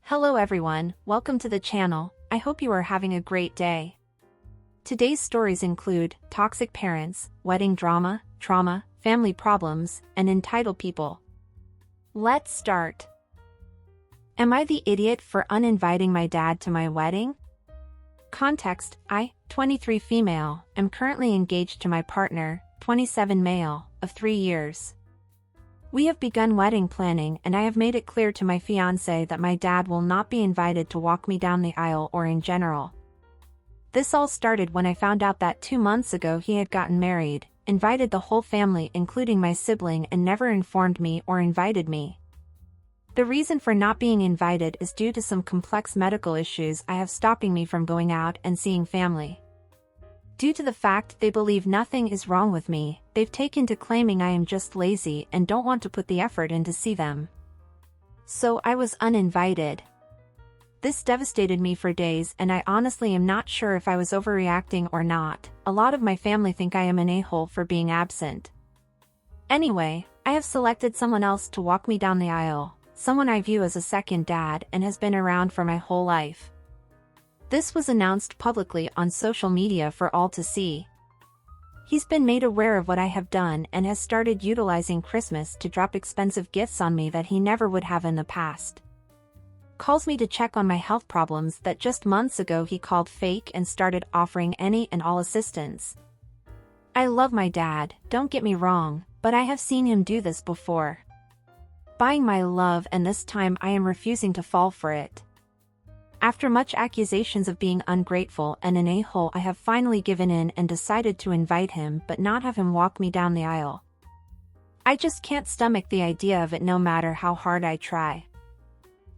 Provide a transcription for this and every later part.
Hello everyone, welcome to the channel. I hope you are having a great day. Today's stories include toxic parents, wedding drama, trauma, family problems, and entitled people. Let's start. Am I the idiot for uninviting my dad to my wedding? Context: I, 23 female, am currently engaged to my partner, 27 male, of 3 years. We have begun wedding planning and I have made it clear to my fiancé that my dad will not be invited to walk me down the aisle or in general. This all started when I found out that 2 months ago he had gotten married, invited the whole family including my sibling and never informed me or invited me. The reason for not being invited is due to some complex medical issues I have stopping me from going out and seeing family. Due to the fact they believe nothing is wrong with me, they've taken to claiming I am just lazy and don't want to put the effort in to see them. So I was uninvited. This devastated me for days and I honestly am not sure if I was overreacting or not. A lot of my family think I am an a-hole for being absent. Anyway, I have selected someone else to walk me down the aisle, someone I view as a second dad and has been around for my whole life. This was announced publicly on social media for all to see. He's been made aware of what I have done and has started utilizing Christmas to drop expensive gifts on me that he never would have in the past. Calls me to check on my health problems that just months ago he called fake and started offering any and all assistance. I love my dad, don't get me wrong, but I have seen him do this before. Buying my love, and this time I am refusing to fall for it. After much accusations of being ungrateful and an a-hole, I have finally given in and decided to invite him but not have him walk me down the aisle. I just can't stomach the idea of it no matter how hard I try.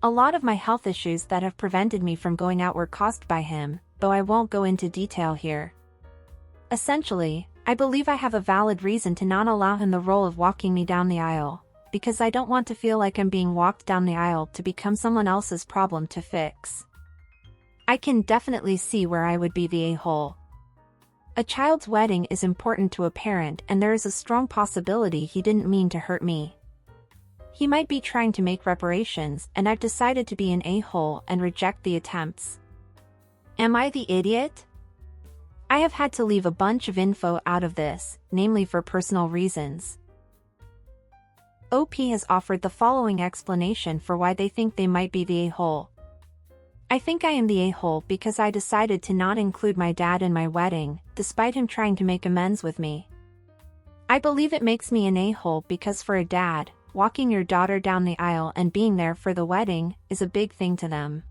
A lot of my health issues that have prevented me from going out were caused by him, though I won't go into detail here. Essentially, I believe I have a valid reason to not allow him the role of walking me down the aisle, because I don't want to feel like I'm being walked down the aisle to become someone else's problem to fix. I can definitely see where I would be the a-hole. A child's wedding is important to a parent and there is a strong possibility he didn't mean to hurt me. He might be trying to make reparations and I've decided to be an a-hole and reject the attempts. Am I the idiot? I have had to leave a bunch of info out of this, namely for personal reasons. OP has offered the following explanation for why they think they might be the a-hole. I think I am the a-hole because I decided to not include my dad in my wedding, despite him trying to make amends with me. I believe it makes me an a-hole because for a dad, walking your daughter down the aisle and being there for the wedding is a big thing to them.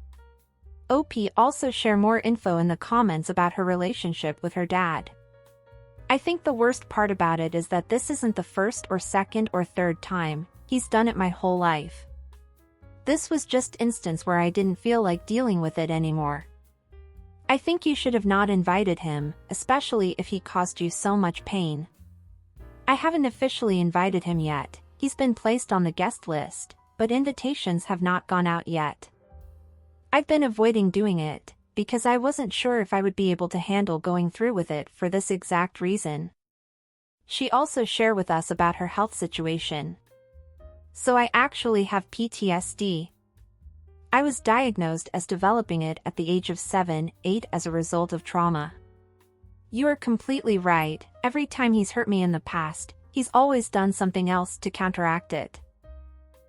OP also share more info in the comments about her relationship with her dad. I think the worst part about it is that this isn't the first or second or third time he's done it my whole life. This was just instance where I didn't feel like dealing with it anymore. I think you should have not invited him, especially if he caused you so much pain. I haven't officially invited him yet, he's been placed on the guest list, but invitations have not gone out yet. I've been avoiding doing it, because I wasn't sure if I would be able to handle going through with it for this exact reason. She also shared with us about her health situation. So I actually have PTSD. I was diagnosed as developing it at the age of 7, 8 as a result of trauma. You are completely right, every time he's hurt me in the past, he's always done something else to counteract it.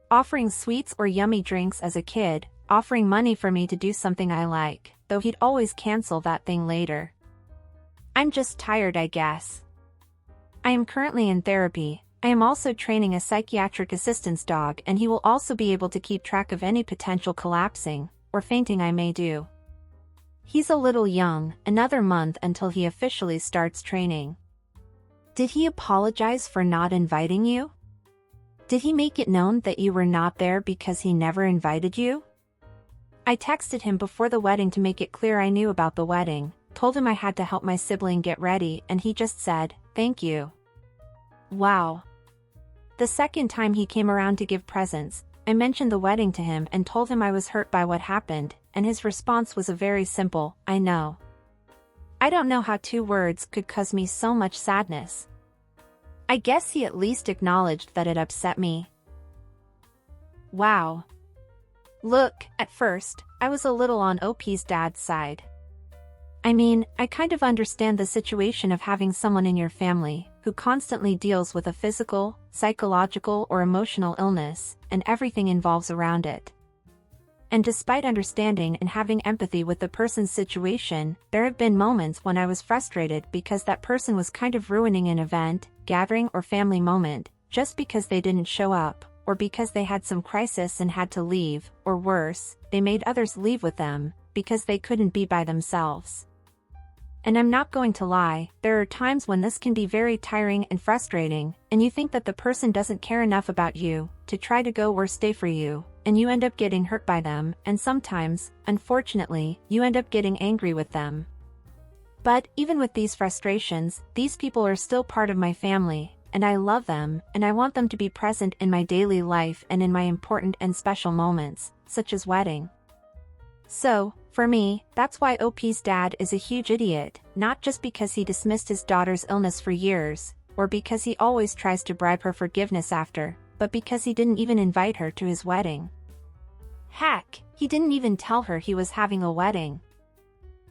Offering sweets or yummy drinks as a kid, offering money for me to do something I like, though he'd always cancel that thing later. I'm just tired, I guess. I am currently in therapy. I am also training a psychiatric assistance dog and he will also be able to keep track of any potential collapsing or fainting I may do. He's a little young, another month until he officially starts training. Did he apologize for not inviting you? Did he make it known that you were not there because he never invited you? I texted him before the wedding to make it clear I knew about the wedding, told him I had to help my sibling get ready and he just said, "Thank you." Wow. The second time he came around to give presents, I mentioned the wedding to him and told him I was hurt by what happened, and his response was a very simple, "I know." I don't know how 2 words could cause me so much sadness. I guess he at least acknowledged that it upset me. Wow. Look, at first, I was a little on OP's dad's side. I mean, I kind of understand the situation of having someone in your family who constantly deals with a physical, psychological or emotional illness, and everything involves around it. And despite understanding and having empathy with the person's situation, there have been moments when I was frustrated because that person was kind of ruining an event, gathering or family moment, just because they didn't show up, or because they had some crisis and had to leave, or worse, they made others leave with them, because they couldn't be by themselves. And I'm not going to lie, there are times when this can be very tiring and frustrating, and you think that the person doesn't care enough about you to try to go or stay for you, and you end up getting hurt by them, and sometimes, unfortunately, you end up getting angry with them. But even with these frustrations, these people are still part of my family, and I love them, and I want them to be present in my daily life and in my important and special moments, such as wedding. So, for me, that's why OP's dad is a huge idiot, not just because he dismissed his daughter's illness for years, or because he always tries to bribe her forgiveness after, but because he didn't even invite her to his wedding. Heck, he didn't even tell her he was having a wedding.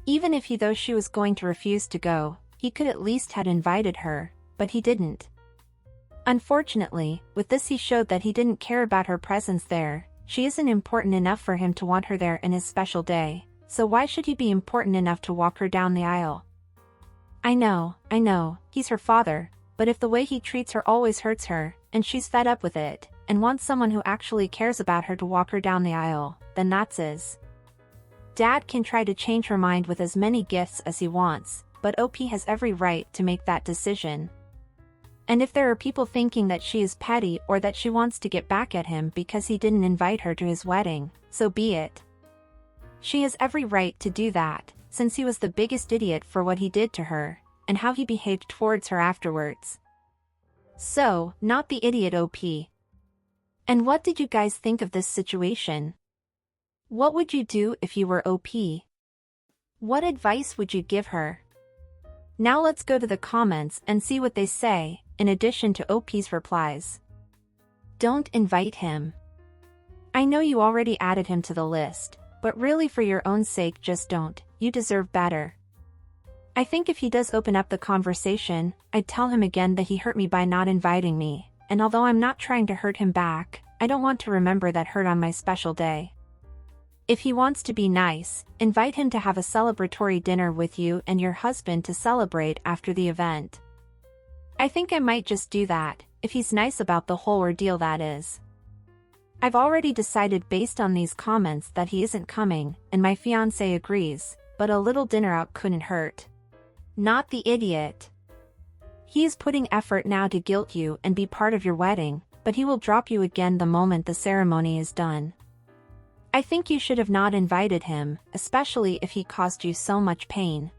Even if though she was going to refuse to go, he could at least had invited her, but he didn't. Unfortunately, with this he showed that he didn't care about her presence there. She isn't important enough for him to want her there in his special day, so why should he be important enough to walk her down the aisle? I know, he's her father, but if the way he treats her always hurts her, and she's fed up with it, and wants someone who actually cares about her to walk her down the aisle, then that's his. Dad can try to change her mind with as many gifts as he wants, but OP has every right to make that decision. And if there are people thinking that she is petty or that she wants to get back at him because he didn't invite her to his wedding, so be it. She has every right to do that, since he was the biggest idiot for what he did to her, and how he behaved towards her afterwards. So, not the idiot OP. And what did you guys think of this situation? What would you do if you were OP? What advice would you give her? Now let's go to the comments and see what they say, in addition to OP's replies. Don't invite him. I know you already added him to the list, but really for your own sake just don't, you deserve better. I think if he does open up the conversation, I'd tell him again that he hurt me by not inviting me, and although I'm not trying to hurt him back, I don't want to remember that hurt on my special day. If he wants to be nice, invite him to have a celebratory dinner with you and your husband to celebrate after the event. I think I might just do that, if he's nice about the whole ordeal that is. I've already decided based on these comments that he isn't coming, and my fiancé agrees, but a little dinner out couldn't hurt. Not the idiot. He is putting effort now to guilt you and be part of your wedding, but he will drop you again the moment the ceremony is done. I think you should have not invited him, especially if he caused you so much pain.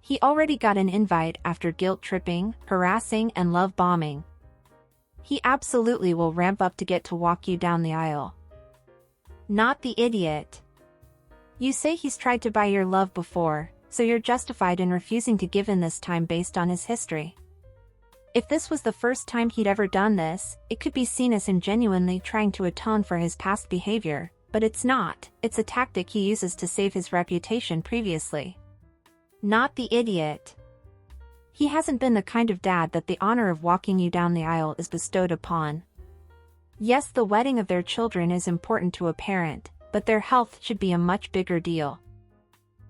He already got an invite after guilt tripping, harassing and love bombing. He absolutely will ramp up to get to walk you down the aisle. Not the idiot. You say he's tried to buy your love before, so you're justified in refusing to give in this time based on his history. If this was the first time he'd ever done this, it could be seen as him genuinely trying to atone for his past behavior, but it's not, it's a tactic he uses to save his reputation previously. Not the idiot. He hasn't been the kind of dad that the honor of walking you down the aisle is bestowed upon. Yes, the wedding of their children is important to a parent, but their health should be a much bigger deal.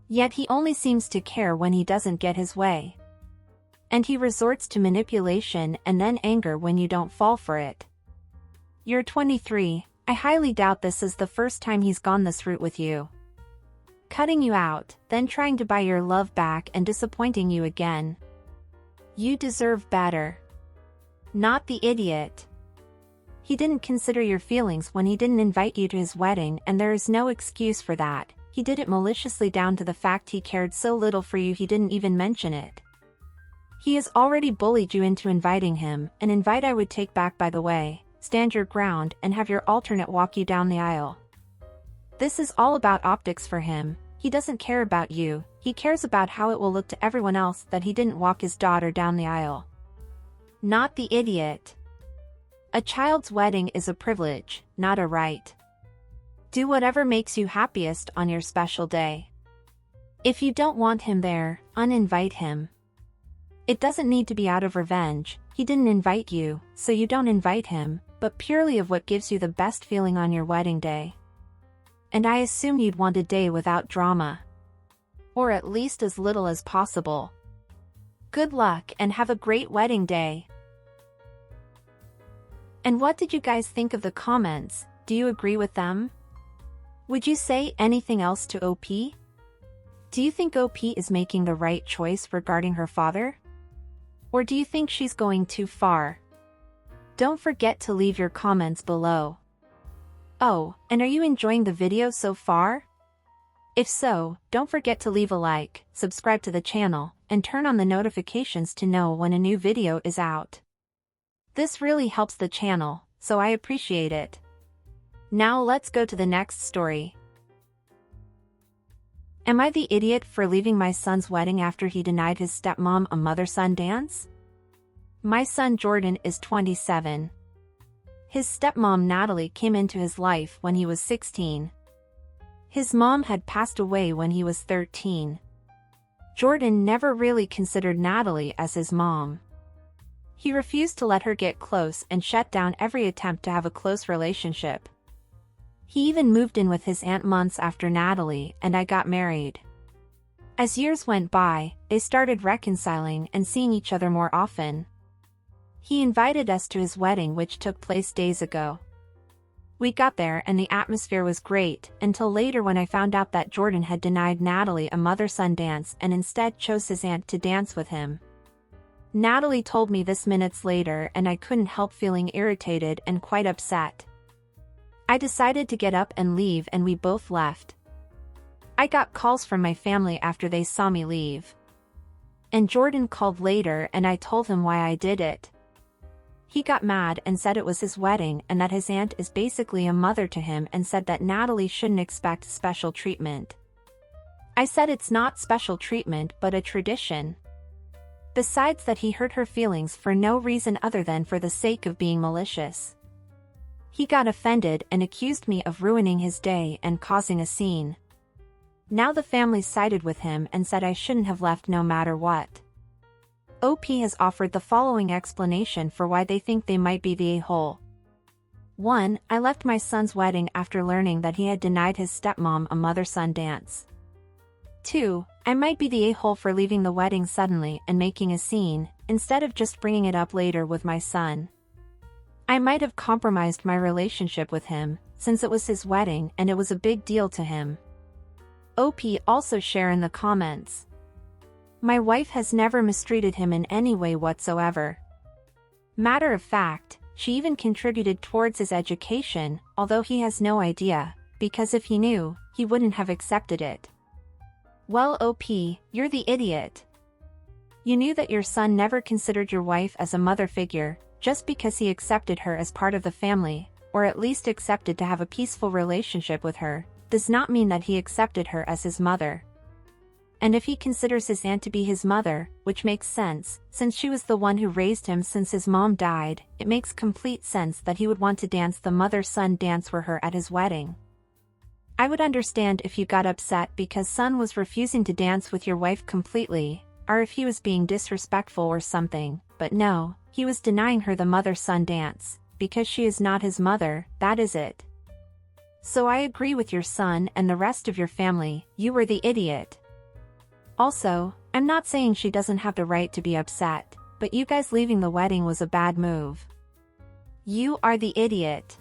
Yet he only seems to care when he doesn't get his way. And he resorts to manipulation and then anger when you don't fall for it. You're 23, I highly doubt this is the first time he's gone this route with you. Cutting you out, then trying to buy your love back and disappointing you again. You deserve better. Not the idiot. He didn't consider your feelings when he didn't invite you to his wedding, and there is no excuse for that. He did it maliciously down to the fact he cared so little for you he didn't even mention it. He has already bullied you into inviting him, an invite I would take back by the way. Stand your ground and have your alternate walk you down the aisle. This is all about optics for him. He doesn't care about you, he cares about how it will look to everyone else that he didn't walk his daughter down the aisle. Not the idiot. A child's wedding is a privilege, not a right. Do whatever makes you happiest on your special day. If you don't want him there, uninvite him. It doesn't need to be out of revenge. He didn't invite you, so you don't invite him, but purely of what gives you the best feeling on your wedding day. And I assume you'd want a day without drama. Or at least as little as possible. Good luck and have a great wedding day. And what did you guys think of the comments? Do you agree with them? Would you say anything else to OP? Do you think OP is making the right choice regarding her father? Or do you think she's going too far? Don't forget to leave your comments below. Oh, and are you enjoying the video so far? If so, don't forget to leave a like, subscribe to the channel, and turn on the notifications to know when a new video is out. This really helps the channel, so I appreciate it. Now let's go to the next story. Am I the idiot for leaving my son's wedding after he denied his stepmom a mother-son dance? My son Jordan is 27. His stepmom Natalie came into his life when he was 16. His mom had passed away when he was 13. Jordan never really considered Natalie as his mom. He refused to let her get close and shut down every attempt to have a close relationship. He even moved in with his aunt months after Natalie and I got married. As years went by, they started reconciling and seeing each other more often. He invited us to his wedding, which took place days ago. We got there and the atmosphere was great, until later when I found out that Jordan had denied Natalie a mother-son dance and instead chose his aunt to dance with him. Natalie told me this minutes later and I couldn't help feeling irritated and quite upset. I decided to get up and leave and we both left. I got calls from my family after they saw me leave. And Jordan called later and I told him why I did it. He got mad and said it was his wedding and that his aunt is basically a mother to him and said that Natalie shouldn't expect special treatment. I said it's not special treatment but a tradition. Besides that, he hurt her feelings for no reason other than for the sake of being malicious. He got offended and accused me of ruining his day and causing a scene. Now the family sided with him and said I shouldn't have left no matter what. OP has offered the following explanation for why they think they might be the a-hole. 1. I left my son's wedding after learning that he had denied his stepmom a mother-son dance. 2. I might be the a-hole for leaving the wedding suddenly and making a scene, instead of just bringing it up later with my son. I might have compromised my relationship with him, since it was his wedding and it was a big deal to him. OP also share in the comments. My wife has never mistreated him in any way whatsoever. Matter of fact, she even contributed towards his education, although he has no idea, because if he knew, he wouldn't have accepted it. Well, OP, you're the idiot. You knew that your son never considered your wife as a mother figure. Just because he accepted her as part of the family, or at least accepted to have a peaceful relationship with her, does not mean that he accepted her as his mother. And if he considers his aunt to be his mother, which makes sense, since she was the one who raised him since his mom died, it makes complete sense that he would want to dance the mother-son dance for her at his wedding. I would understand if you got upset because son was refusing to dance with your wife completely, or if he was being disrespectful or something, but no. He was denying her the mother-son dance, because she is not his mother, that is it. So I agree with your son and the rest of your family, you were the idiot. Also, I'm not saying she doesn't have the right to be upset, but you guys leaving the wedding was a bad move. You are the idiot.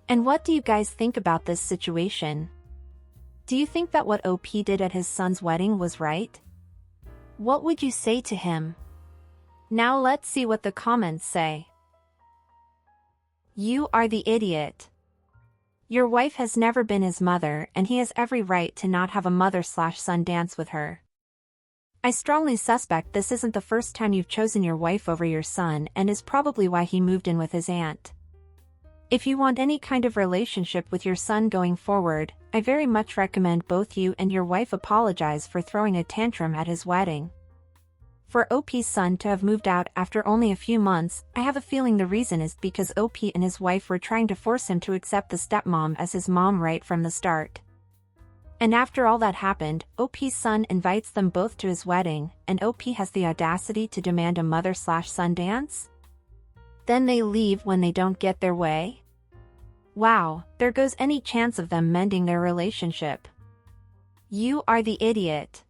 And what do you guys think about this situation? Do you think that what OP did at his son's wedding was right? What would you say to him? Now let's see what the comments say. You are the idiot. Your wife has never been his mother and he has every right to not have a mother/son dance with her. I strongly suspect this isn't the first time you've chosen your wife over your son and is probably why he moved in with his aunt. If you want any kind of relationship with your son going forward, I very much recommend both you and your wife apologize for throwing a tantrum at his wedding. For OP's son to have moved out after only a few months, I have a feeling the reason is because OP and his wife were trying to force him to accept the stepmom as his mom right from the start. And after all that happened, OP's son invites them both to his wedding, and OP has the audacity to demand a mother/son dance? Then they leave when they don't get their way? Wow, there goes any chance of them mending their relationship. You are the idiot.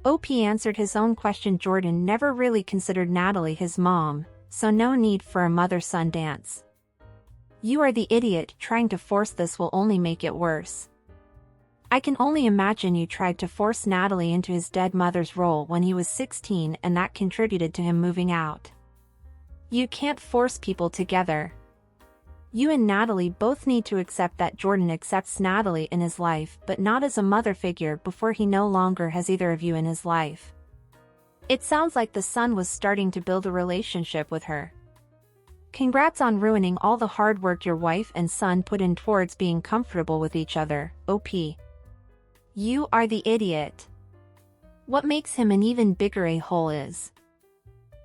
OP answered his own question. Jordan never really considered Natalie his mom, so no need for a mother-son dance. You are the idiot. Trying to force this will only make it worse. I can only imagine you tried to force Natalie into his dead mother's role when he was 16 and that contributed to him moving out. You can't force people together. You and Natalie both need to accept that Jordan accepts Natalie in his life but not as a mother figure before he no longer has either of you in his life. It sounds like the son was starting to build a relationship with her. Congrats on ruining all the hard work your wife and son put in towards being comfortable with each other, OP. You are the idiot. What makes him an even bigger a-hole is,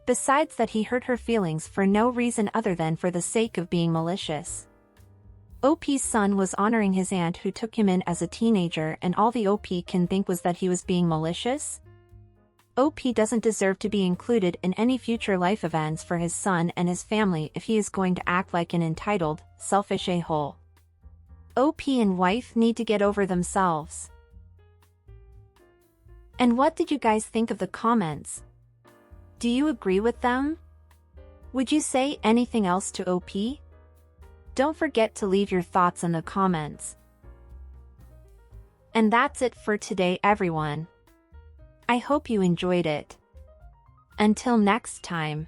besides that he hurt her feelings for no reason other than for the sake of being malicious. OP's son was honoring his aunt who took him in as a teenager, and all the OP can think was that he was being malicious? OP doesn't deserve to be included in any future life events for his son and his family if he is going to act like an entitled, selfish a-hole. OP and wife need to get over themselves. And what did you guys think of the comments? Do you agree with them? Would you say anything else to OP? Don't forget to leave your thoughts in the comments. And that's it for today, everyone. I hope you enjoyed it. Until next time.